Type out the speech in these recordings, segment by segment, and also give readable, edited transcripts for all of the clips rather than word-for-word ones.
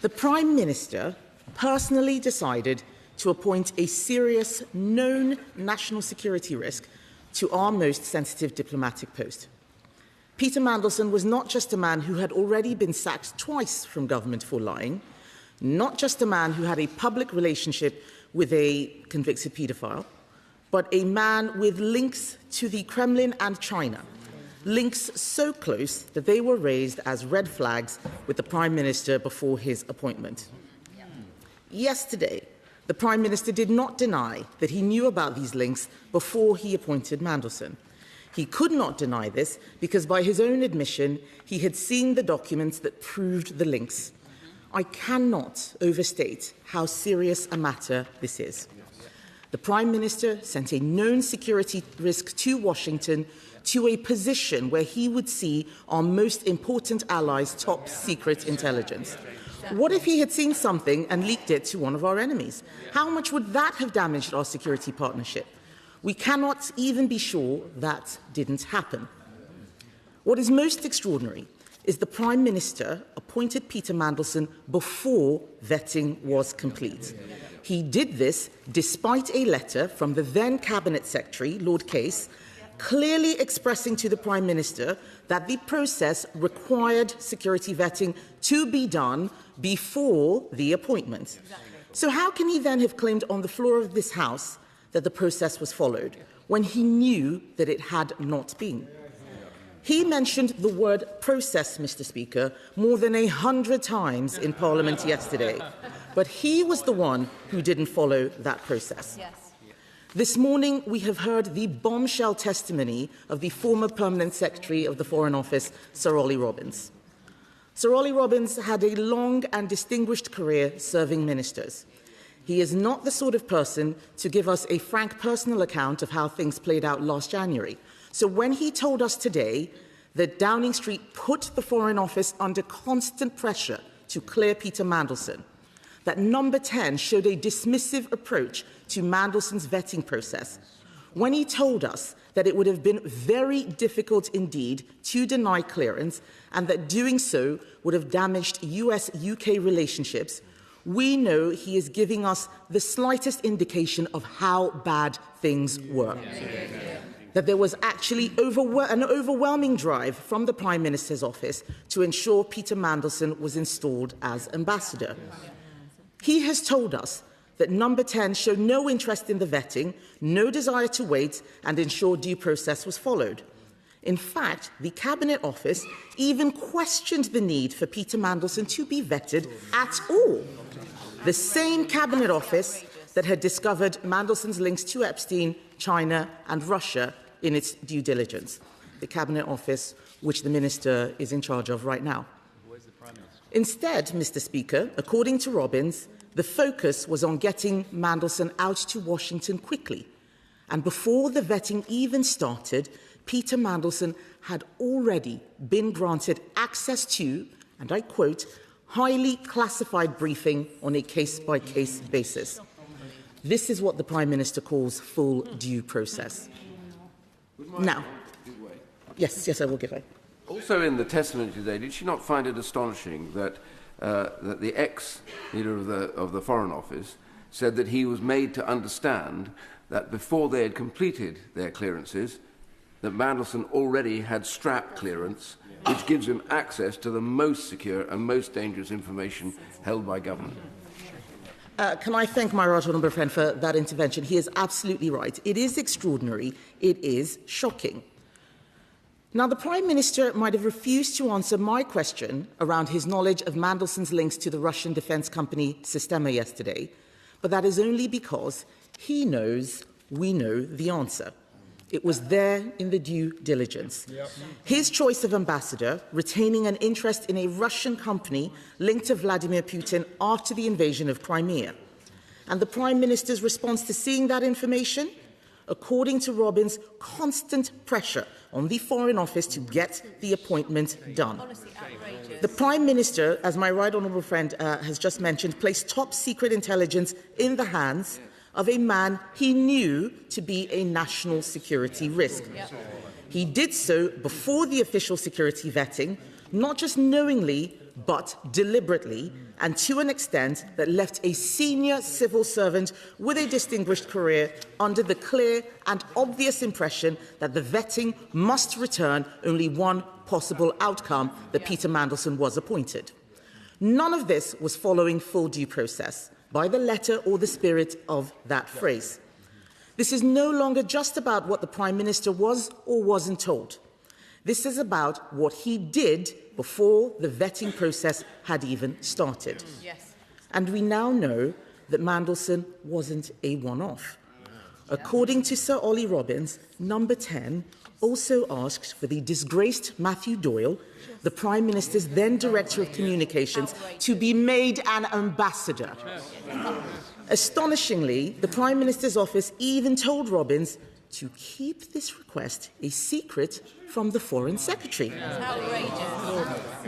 The Prime Minister personally decided to appoint a serious, known national security risk to our most sensitive diplomatic post. Peter Mandelson was not just a man who had already been sacked twice from government for lying, not just a man who had a public relationship with a convicted paedophile, but a man with links to the Kremlin and China, links so close that they were raised as red flags with the Prime Minister before his appointment. Yesterday, the Prime Minister did not deny that he knew about these links before he appointed Mandelson. He could not deny this because, by his own admission, he had seen the documents that proved the links. I cannot overstate how serious a matter this is. The Prime Minister sent a known security risk to Washington, to a position where he would see our most important allies' top secret intelligence. What if he had seen something and leaked it to one of our enemies? How much would that have damaged our security partnership? We cannot even be sure that didn't happen. What is most extraordinary is the Prime Minister appointed Peter Mandelson before vetting was complete. He did this despite a letter from the then Cabinet Secretary, Lord Case, clearly expressing to the Prime Minister that the process required security vetting to be done before the appointment. So how can he then have claimed on the floor of this House that the process was followed, when he knew that it had not been? He mentioned the word process, Mr. Speaker, more than 100 times in Parliament yesterday, but he was the one who didn't follow that process. Yes. This morning, we have heard the bombshell testimony of the former Permanent Secretary of the Foreign Office, Sir Ollie Robbins. Sir Ollie Robbins had a long and distinguished career serving ministers. He is not the sort of person to give us a frank personal account of how things played out last January. So when he told us today that Downing Street put the Foreign Office under constant pressure to clear Peter Mandelson, that Number 10 showed a dismissive approach to Mandelson's vetting process, when he told us that it would have been very difficult indeed to deny clearance and that doing so would have damaged US-UK relationships, we know he is giving us the slightest indication of how bad things were. That there was actually an overwhelming drive from the Prime Minister's office to ensure Peter Mandelson was installed as ambassador. He has told us that Number 10 showed no interest in the vetting, no desire to wait and ensure due process was followed. In fact, the Cabinet Office even questioned the need for Peter Mandelson to be vetted at all. The same Cabinet Office that had discovered Mandelson's links to Epstein, China and Russia in its due diligence. The Cabinet Office which the Minister is in charge of right now. Instead, Mr. Speaker, according to Robbins, the focus was on getting Mandelson out to Washington quickly. And before the vetting even started, Peter Mandelson had already been granted access to, and I quote, highly classified briefing on a case-by-case basis. This is what the Prime Minister calls full due process. Now, yes, I will give way. Also in the testimony today, did she not find it astonishing that the ex-leader of the Foreign Office said that he was made to understand that before they had completed their clearances, that Mandelson already had strap clearance, which gives him access to the most secure and most dangerous information held by government? Can I thank my right honourable friend for that intervention? He is absolutely right. It is extraordinary. It is shocking. Now, the Prime Minister might have refused to answer my question around his knowledge of Mandelson's links to the Russian defence company Sistema yesterday, but that is only because he knows we know the answer. It was there in the due diligence. Yep. His choice of ambassador, retaining an interest in a Russian company linked to Vladimir Putin after the invasion of Crimea. And the Prime Minister's response to seeing that information? According to Robbins, constant pressure on the Foreign Office to get the appointment done. The Prime Minister, as my right honourable friend has just mentioned, placed top secret intelligence in the hands of a man he knew to be a national security risk. He did so before the official security vetting, not just knowingly, but deliberately, and to an extent that left a senior civil servant with a distinguished career under the clear and obvious impression that the vetting must return only one possible outcome, that Peter Mandelson was appointed. None of this was following full due process, by the letter or the spirit of that phrase. This is no longer just about what the Prime Minister was or wasn't told. This is about what he did before the vetting process had even started. Yes. And we now know that Mandelson wasn't a one-off. According to Sir Ollie Robbins, number 10 also asked for the disgraced Matthew Doyle, the Prime Minister's then Director of Communications, to be made an ambassador. Astonishingly, the Prime Minister's office even told Robbins to keep this request a secret from the Foreign Secretary.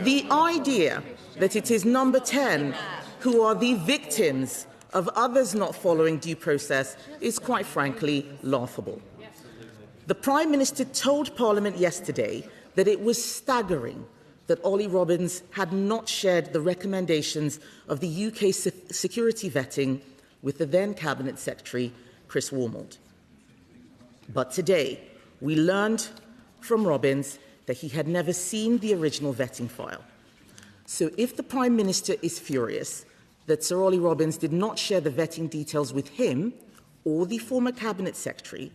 The idea that it is number 10 who are the victims of others not following due process is, quite frankly, laughable. The Prime Minister told Parliament yesterday that it was staggering that Ollie Robbins had not shared the recommendations of the UK security vetting with the then Cabinet Secretary, Chris Warmold. But today, we learned from Robbins that he had never seen the original vetting file. So if the Prime Minister is furious that Sir Ollie Robbins did not share the vetting details with him or the former Cabinet Secretary,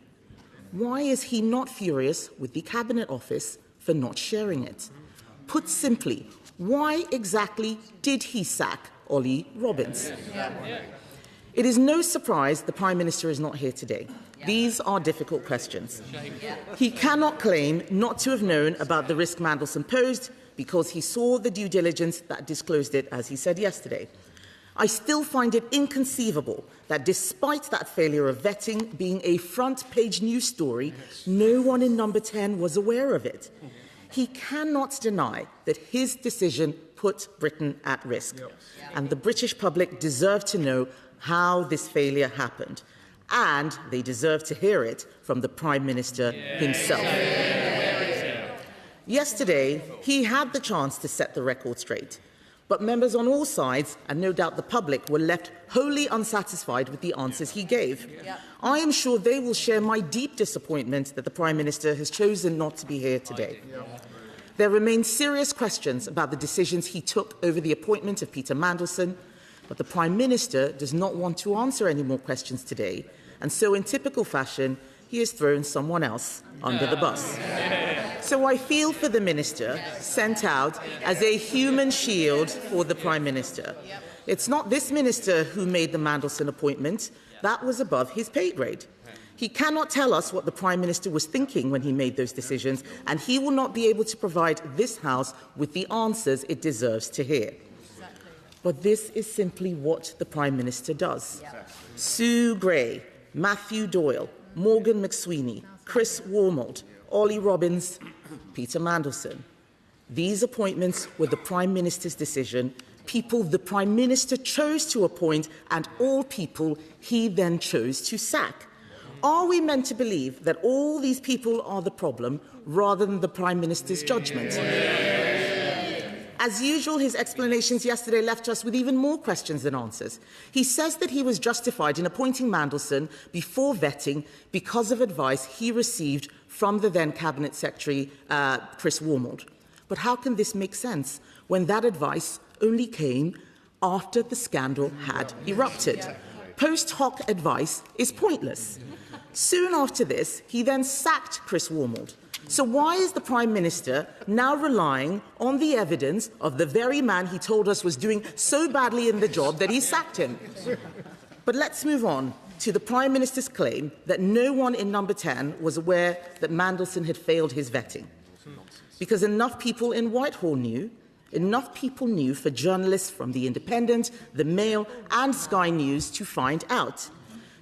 why is he not furious with the Cabinet Office for not sharing it? Put simply, why exactly did he sack Ollie Robbins? It is no surprise the Prime Minister is not here today. These are difficult questions. He cannot claim not to have known about the risk Mandelson posed because he saw the due diligence that disclosed it, as he said yesterday. I still find it inconceivable that despite that failure of vetting being a front-page news story, no one in number 10 was aware of it. He cannot deny that his decision put Britain at risk, and the British public deserve to know how this failure happened, and they deserve to hear it from the Prime Minister himself. Yesterday, he had the chance to set the record straight, but members on all sides, and no doubt the public, were left wholly unsatisfied with the answers he gave. I am sure they will share my deep disappointment that the Prime Minister has chosen not to be here today. There remain serious questions about the decisions he took over the appointment of Peter Mandelson, but the Prime Minister does not want to answer any more questions today, and so in typical fashion, he has thrown someone else under the bus. So I feel for the Minister sent out as a human shield for the Prime Minister. It's not this Minister who made the Mandelson appointment. That was above his pay grade. He cannot tell us what the Prime Minister was thinking when he made those decisions, and he will not be able to provide this House with the answers it deserves to hear. But this is simply what the Prime Minister does. Sue Gray, Matthew Doyle, Morgan McSweeney, Chris Warmold, Ollie Robbins, Peter Mandelson. These appointments were the Prime Minister's decision, people the Prime Minister chose to appoint, and all people he then chose to sack. Are we meant to believe that all these people are the problem rather than the Prime Minister's judgment? As usual, his explanations yesterday left us with even more questions than answers. He says that he was justified in appointing Mandelson before vetting because of advice he received from the then Cabinet Secretary, Chris Warmold. But how can this make sense when that advice only came after the scandal had erupted? Post hoc advice is pointless. Soon after this, he then sacked Chris Warmold. So why is the Prime Minister now relying on the evidence of the very man he told us was doing so badly in the job that he sacked him? But let's move on to the Prime Minister's claim that no one in number 10 was aware that Mandelson had failed his vetting. Because enough people in Whitehall knew, enough people knew for journalists from The Independent, The Mail and Sky News to find out.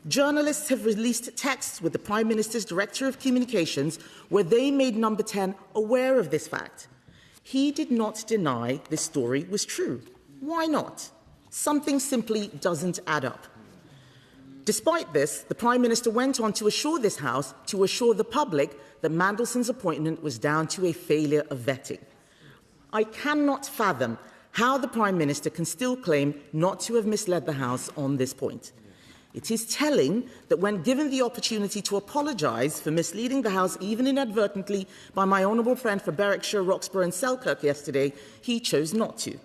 Journalists have released texts with the Prime Minister's Director of Communications where they made number 10 aware of this fact. He did not deny this story was true. Why not? Something simply doesn't add up. Despite this, the Prime Minister went on to assure this House, to assure the public, that Mandelson's appointment was down to a failure of vetting. I cannot fathom how the Prime Minister can still claim not to have misled the House on this point. It is telling that when given the opportunity to apologise for misleading the House, even inadvertently, by my honourable friend for Berwickshire, Roxburgh and Selkirk yesterday, he chose not to.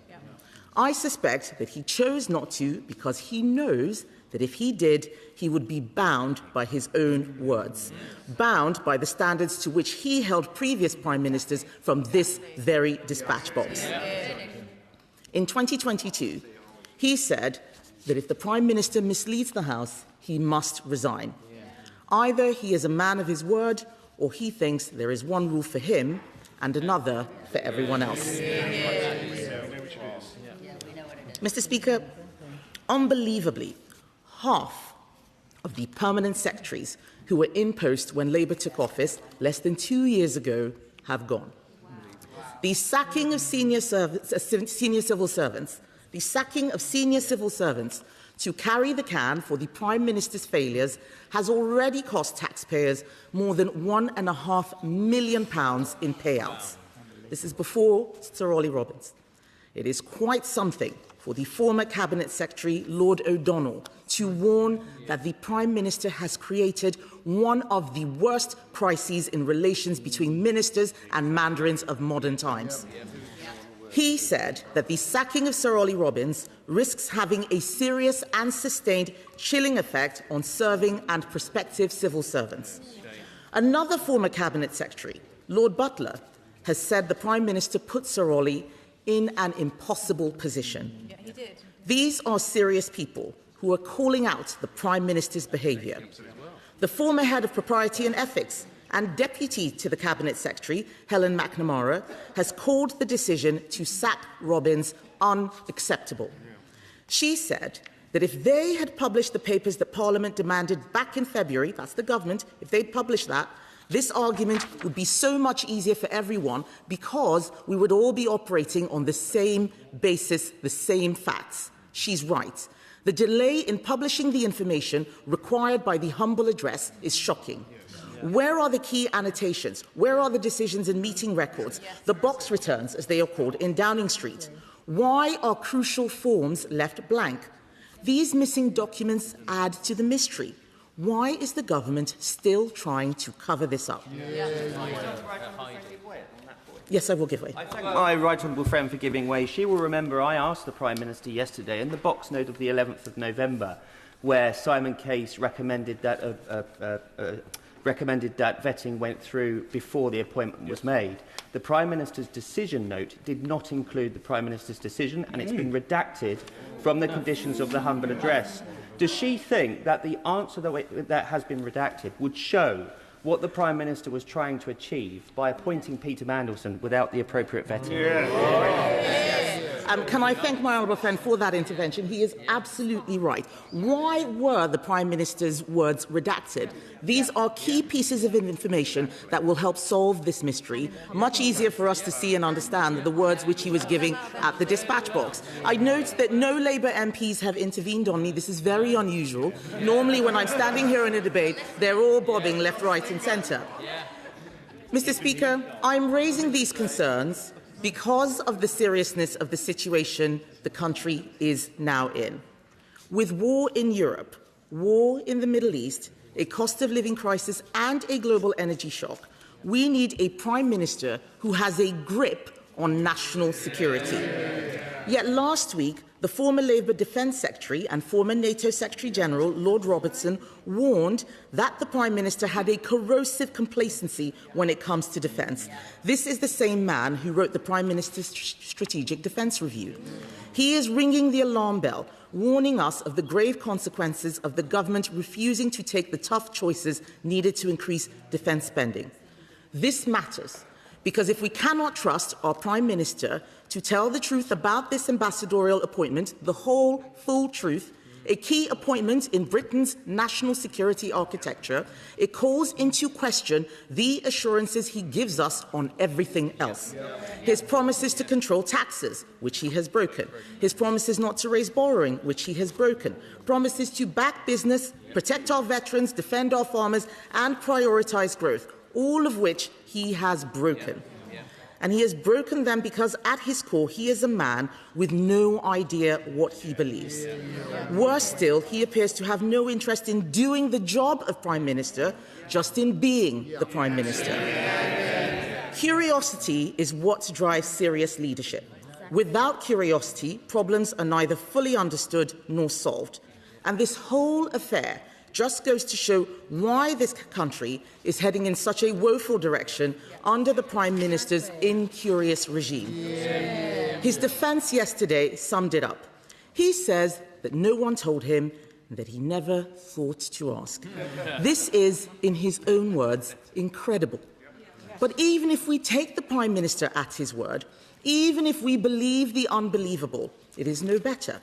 I suspect that he chose not to because he knows that if he did, he would be bound by his own words, bound by the standards to which he held previous Prime Ministers from this very dispatch box. In 2022, he said that if the Prime Minister misleads the House, he must resign. Either he is a man of his word, or he thinks there is one rule for him and another for everyone else. Mr. Speaker, unbelievably, half of the permanent secretaries who were in post when Labour took office less than 2 years ago have gone. The sacking of senior civil servants to carry the can for the Prime Minister's failures has already cost taxpayers more than £1.5 million in payouts. This is before Sir Ollie Robbins. It is quite something for the former Cabinet Secretary, Lord O'Donnell, to warn that the Prime Minister has created one of the worst crises in relations between ministers and mandarins of modern times. He said that the sacking of Sir Ollie Robbins risks having a serious and sustained chilling effect on serving and prospective civil servants. Another former Cabinet Secretary, Lord Butler, has said the Prime Minister put Sir Ollie in an impossible position. Yeah, he did. These are serious people who are calling out the Prime Minister's behaviour. The former head of Propriety and Ethics and Deputy to the Cabinet Secretary, Helen McNamara, has called the decision to sack Robbins unacceptable. She said that if they had published the papers that Parliament demanded back in February, that's the government, if they'd published that, this argument would be so much easier for everyone because we would all be operating on the same basis, the same facts. She's right. The delay in publishing the information required by the humble address is shocking. Where are the key annotations? Where are the decisions and meeting records? The box returns, as they are called, in Downing Street. Why are crucial forms left blank? These missing documents add to the mystery. Why is the government still trying to cover this up? Yes, I will give way. I thank my right honourable friend for giving way. She will remember I asked the Prime Minister yesterday in the box note of the 11th of November, where Simon Case recommended that vetting went through before the appointment was made. The Prime Minister's decision note did not include the Prime Minister's decision, and it's been redacted from the conditions of the humble address. Does she think that the answer that has been redacted would show what the Prime Minister was trying to achieve by appointing Peter Mandelson without the appropriate vetting? Can I thank my honourable friend for that intervention? He is absolutely right. Why were the Prime Minister's words redacted? These are key pieces of information that will help solve this mystery. Much easier for us to see and understand the words which he was giving at the dispatch box. I note that no Labour MPs have intervened on me. This is very unusual. Normally, when I'm standing here in a debate, they're all bobbing left, right and centre. Mr. Speaker, I'm raising these concerns because of the seriousness of the situation the country is now in. With war in Europe, war in the Middle East, a cost of living crisis and a global energy shock, we need a Prime Minister who has a grip on national security. Yet last week, the former Labour Defence Secretary and former NATO Secretary-General, Lord Robertson, warned that the Prime Minister had a corrosive complacency when it comes to defence. This is the same man who wrote the Prime Minister's Strategic Defence Review. He is ringing the alarm bell, warning us of the grave consequences of the government refusing to take the tough choices needed to increase defence spending. This matters because if we cannot trust our Prime Minister to tell the truth about this ambassadorial appointment, the whole, full truth, a key appointment in Britain's national security architecture, it calls into question the assurances he gives us on everything else. His promises to control taxes, which he has broken. His promises not to raise borrowing, which he has broken. Promises to back business, protect our veterans, defend our farmers, and prioritise growth, all of which he has broken. And he has broken them because at his core he is a man with no idea what he believes. Worse still, he appears to have no interest in doing the job of Prime Minister, just in being the Prime Minister. Curiosity is what drives serious leadership. Without curiosity, problems are neither fully understood nor solved. And this whole affair just goes to show why this country is heading in such a woeful direction under the Prime Minister's incurious regime. His defence yesterday summed it up. He says that no one told him and that he never thought to ask. This is, in his own words, incredible. But even if we take the Prime Minister at his word, even if we believe the unbelievable, it is no better.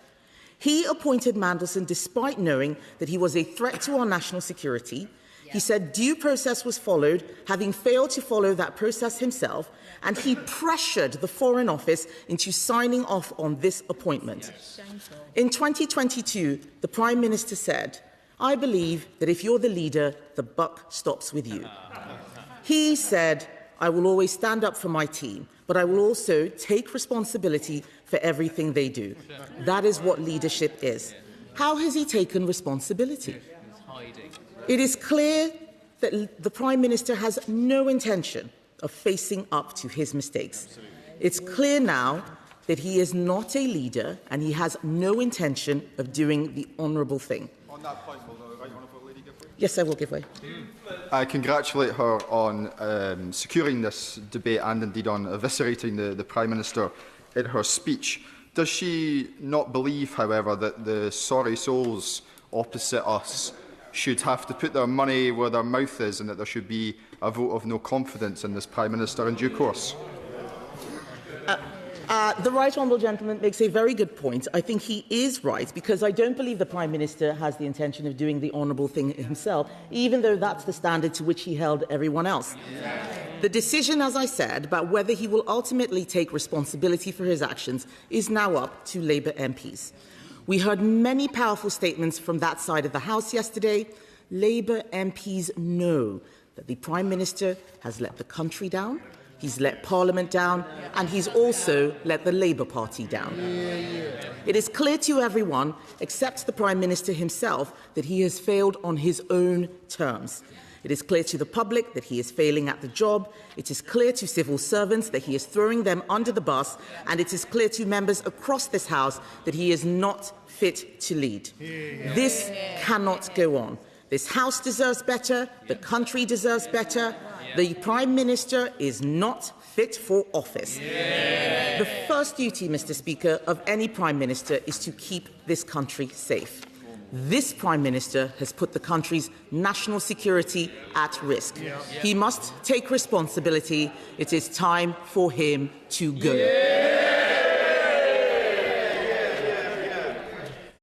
He appointed Mandelson despite knowing that he was a threat to our national security. He said due process was followed, having failed to follow that process himself, and he pressured the Foreign Office into signing off on this appointment. In 2022, the Prime Minister said, "I believe that if you're the leader, the buck stops with you." He said, "I will always stand up for my team, but I will also take responsibility for everything they do." That is what leadership is. How has he taken responsibility? It is clear that the Prime Minister has no intention of facing up to his mistakes. It's clear now that he is not a leader and he has no intention of doing the honourable thing. On that point, will the Right Honourable Lady give way? Yes, I will give way. I congratulate her on securing this debate and indeed on eviscerating the Prime Minister in her speech. Does she not believe, however, that the sorry souls opposite us should have to put their money where their mouth is and that there should be a vote of no confidence in this Prime Minister in due course? The Right Honourable Gentleman makes a very good point. I think he is right, because I don't believe the Prime Minister has the intention of doing the honourable thing himself, even though that's the standard to which he held everyone else. The decision, as I said, about whether he will ultimately take responsibility for his actions is now up to Labour MPs. We heard many powerful statements from that side of the House yesterday. Labour MPs know that the Prime Minister has let the country down, he's let Parliament down, and he's also let the Labour Party down. It is clear to everyone, except the Prime Minister himself, that he has failed on his own terms. It is clear to the public that he is failing at the job. It is clear to civil servants that he is throwing them under the bus. And it is clear to members across this House that he is not fit to lead. This cannot go on. This House deserves better. The country deserves better. The Prime Minister is not fit for office. The first duty, Mr. Speaker, of any Prime Minister is to keep this country safe. This Prime Minister has put the country's national security at risk. He must take responsibility. It is time for him to go.